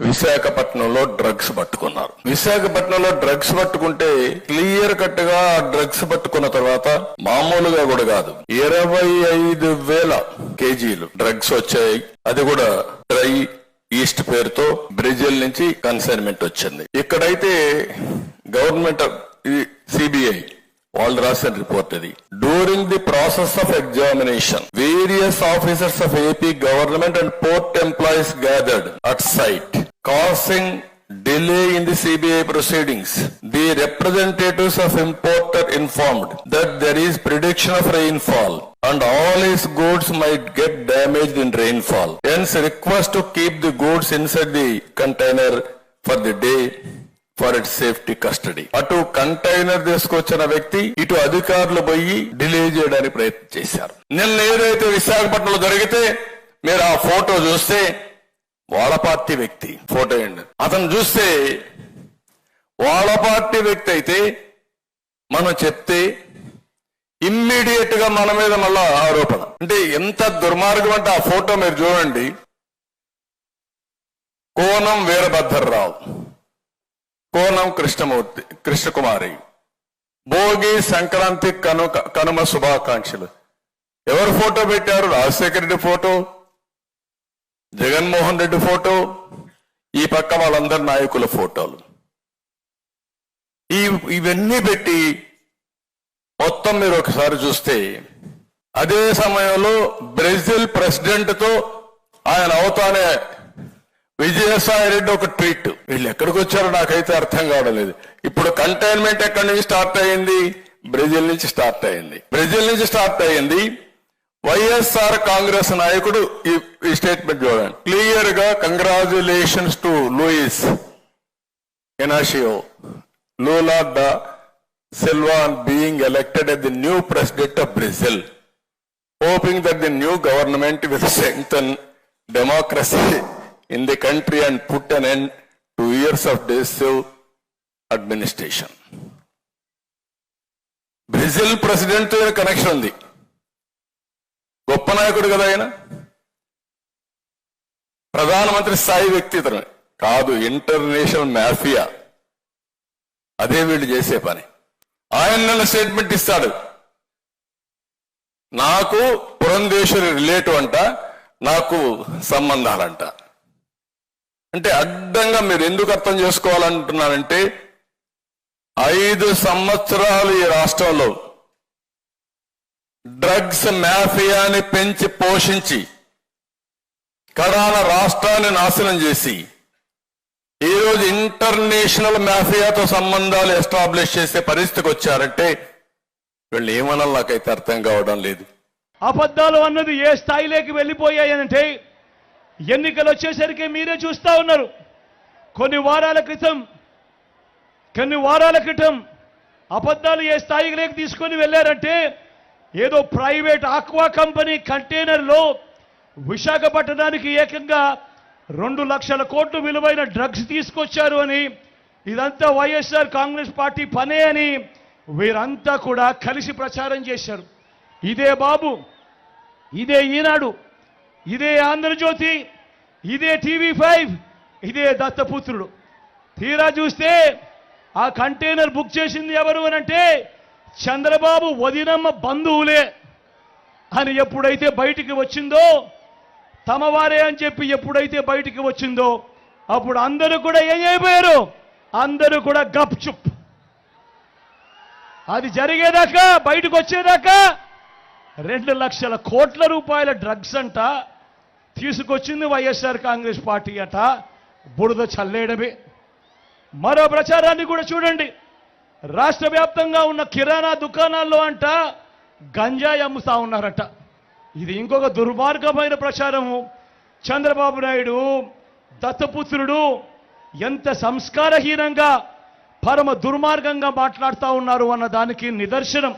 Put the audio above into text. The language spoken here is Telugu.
విశాఖపట్నంలో డ్రగ్స్ పట్టుకున్నారు. విశాఖపట్నంలో డ్రగ్స్ పట్టుకుంటే క్లియర్ కట్ గా డ్రగ్స్ పట్టుకున్న తర్వాత మామూలుగా కూడా కాదు, 25,000 కేజీలు డ్రగ్స్ వచ్చాయి. అది కూడా డ్రై ఈస్ట్ పేరుతో బ్రెజిల్ నుంచి కన్సైన్మెంట్ వచ్చింది. ఇక్కడైతే గవర్నమెంట్ సిబిఐ వాళ్ళు రాసిన రిపోర్ట్ ఇది. During the process of examination various officers of AP government and port employees gathered at site causing delay in the CBI proceedings. The representatives of importer informed that there is prediction of rainfall and all his goods might get damaged in rainfall. Hence request to keep the goods inside the container for the day for its safety custody. అటు కంటైనర్ తీసుకొచ్చిన వ్యక్తి ఇటు అధికారులు పోయి డిలే చేయడానికి ప్రయత్నం చేశారు. నిన్న ఏదైతే విశాఖపట్నంలో జరిగితే మీరు ఆ ఫోటో చూస్తే వాళ్ళ పార్టీ వ్యక్తి ఫోటో ఏంటి, అతను చూస్తే వాళ్ళ పార్టీ వ్యక్తి అయితే మనం చెప్తే ఇమ్మీడియట్ గా మన మీద మళ్ళా ఆరోపణ. అంటే ఎంత దుర్మార్గం అంటే ఆ ఫోటో మీరు చూడండి. కోనం వీరభద్రరావు, కోనం కృష్ణకుమారి, భోగి సంక్రాంతి కనుమ శుభాకాంక్షలు. ఎవరు ఫోటో పెట్టారు? రాజశేఖర రెడ్డి ఫోటో, జగన్మోహన్ రెడ్డి ఫోటో, ఈ పక్క వాళ్ళందరి నాయకుల ఫోటోలు. ఇవన్నీ పెట్టి మొత్తం మీరు ఒకసారి చూస్తే అదే సమయంలో బ్రెజిల్ ప్రెసిడెంట్ తో ఆయన అవుతానే విజయసాయి రెడ్డి ఒక ట్వీట్. వీళ్ళు ఎక్కడికి వచ్చారో నాకైతే అర్థం కావడం లేదు. ఇప్పుడు కంటైన్మెంట్ ఎక్కడి నుంచి స్టార్ట్ అయ్యింది? బ్రెజిల్ నుంచి స్టార్ట్ అయ్యింది. బ్రెజిల్ నుంచి స్టార్ట్ అయ్యింది. వైఎస్ఆర్ కాంగ్రెస్ నాయకుడు ఈ స్టేట్మెంట్ చూడండి. క్లియర్ గా congratulations to Luiz Inacio Lula da Silva on being elected as the new president of Brazil, hoping that the new government will strengthen democracy in the country and put an end to years of decisive administration. Brazil president తో కనెక్షన్ ఉంది. గొప్ప నాయకుడు కదా ఆయన, ప్రధానమంత్రి స్థాయి వ్యక్తి ఇతను కాదు, ఇంటర్నేషనల్ మాఫియా. అదే వీళ్ళు చేసే పని. ఆయన నిన్న స్టేట్మెంట్ ఇస్తాడు, నాకు పురంధేశ్వరి రిలేటివ్ అంట, నాకు సంబంధాలంట. అంటే అడ్డంగా మీరు ఎందుకు అర్థం చేసుకోవాలంటున్నారంటే 5 సంవత్సరాలు ఈ రాష్ట్రంలో డ్రగ్స్ మాఫియాని పెంచి పోషించి కడాన రాష్ట్రాన్ని నాశనం చేసి ఈరోజు ఇంటర్నేషనల్ మాఫియాతో సంబంధాలు ఎస్టాబ్లిష్ చేసే పరిస్థితికి వచ్చారంటే వీళ్ళు ఏమన్నా నాకైతే అర్థం కావడం లేదు. అబద్ధాలు అన్నది ఏ స్థాయిలోకి వెళ్ళిపోయాయనంటే ఎన్నికలు వచ్చేసరికి మీరే చూస్తా ఉన్నారు. కొన్ని వారాల క్రితం అబద్ధాలు ఏ స్థాయిలోకి తీసుకొని వెళ్ళారంటే ఏదో ప్రైవేట్ ఆక్వా కంపెనీ కంటైనర్లో విశాఖపట్నానికి ఏకంగా 2 లక్షల కోట్లు విలువైన డ్రగ్స్ తీసుకొచ్చారు అని, ఇదంతా వైఎస్ఆర్ కాంగ్రెస్ పార్టీ పనే అని వీరంతా కూడా కలిసి ప్రచారం చేశారు. ఇదే బాబు, ఇదే ఈనాడు, ఇదే ఆంధ్రజ్యోతి, ఇదే TV5, ఇదే దత్తపుత్రుడు. తీరా చూస్తే ఆ కంటైనర్ బుక్ చేసింది ఎవరు అనంటే చంద్రబాబు వదినమ్మ బంధువులే అని ఎప్పుడైతే బయటికి వచ్చిందో, తమవారే అని చెప్పి ఎప్పుడైతే బయటికి వచ్చిందో అప్పుడు అందరూ కూడా ఏం అయిపోయారు? అందరూ కూడా గప్ చుప్. అది జరిగేదాకా, బయటకు వచ్చేదాకా 2 లక్షల కోట్ల రూపాయల డ్రగ్స్ అంట తీసుకొచ్చింది వైఎస్ఆర్ కాంగ్రెస్ పార్టీ అట. బురద చల్లేయడమే. మరో ప్రచారాన్ని కూడా చూడండి. రాష్ట్ర వ్యాప్తంగా ఉన్న కిరాణా దుకాణాల్లో అంట గంజాయి అమ్ముతా ఉన్నారట. ఇది ఇంకొక దుర్మార్గమైన ప్రచారము. చంద్రబాబు నాయుడు దత్తపుత్రుడు ఎంత సంస్కారహీనంగా, పరమ దుర్మార్గంగా మాట్లాడుతూ ఉన్నారు అన్న దానికి నిదర్శనం.